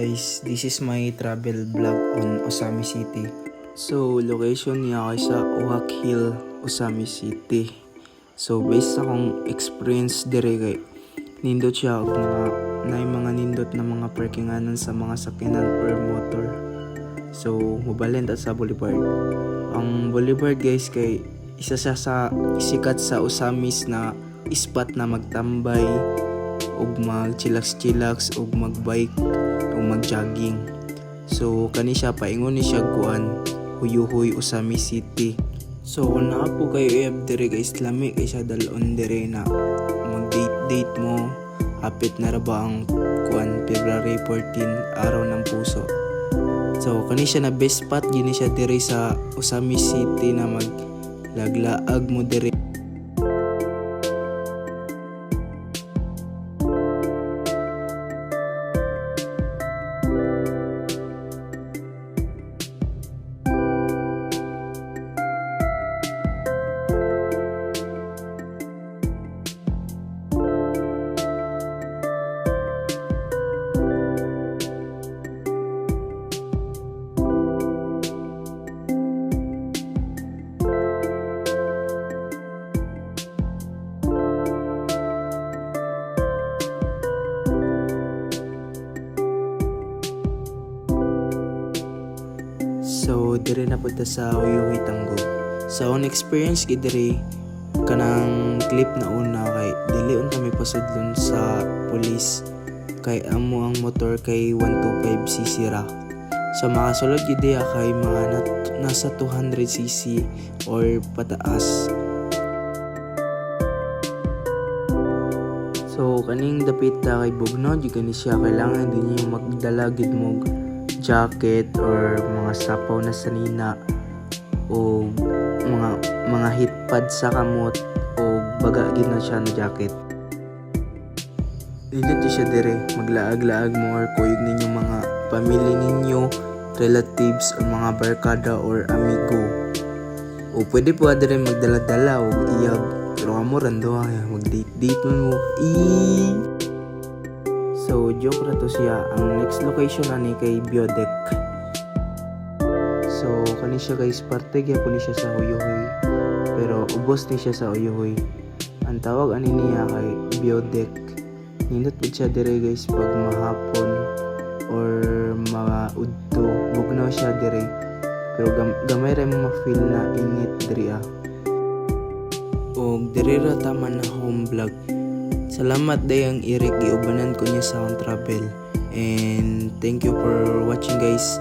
guys, this is my travel vlog on Osami City. So location niya kay sa Uhak Hill, Osami City. So based sa akong experience dire kay nindot siya og mga nindot na mga parkinganan sa mga sakyanan or motor. So mabalhin ta sa Boulevard. Ang Boulevard guys kay isa siya sa sikat sa Osamis na spot na magtambay ug mag-chillax ug mag-bike ug mag-jogging. So kani siya paingon ni siya kuan Huyuhoy Osami City. So na po kayo i-have dire guys, lami kay siya dalon dire na mag-date mo. Hapit na ra ba ang kuan February 14 araw ng puso. So kani siya na best spot gini siya dire sa Osami City na maglaglaag mo dire. So dire na punta sa Uyuhoy Tanggo. So on experience gid dire kanang clip na una kay dili unta may pasudlon sa police kay amo ang motor kay 125cc ra. So makasulod gid diha kay mga nasa 200cc or pataas. So kaning dapit ta kay Bugnaw di kani siya kailangan din niyo magdala gid mo jacket or mga sapaw na sanina o mga heatpad sa kamot o baga gid na siya na jacket. Dito siya dire maglaag-laag mo or kuyog ninyo mga pamilya ninyo, relatives o mga barkada or amigo. O pwede po dire magdala-dala o iyab pero amo rando mag-date mo. So joke ra to siya. Ang next location ani kay Biodec. So kani siya guys, parte gyapon ni siya sa Uyuhoy. Pero ubos ni siya sa Uyuhoy. Ang tawag ani niya kay Biodec. Nindot pud siya dire guys pag mahapon or maudto. Bugnaw siya dire. Pero gamay ra mo ma-feel na init dire ah. Og dire ra tama na home vlog. Salamat dayang Eric, giubanan ko niya sa akong travel. And thank you for watching guys.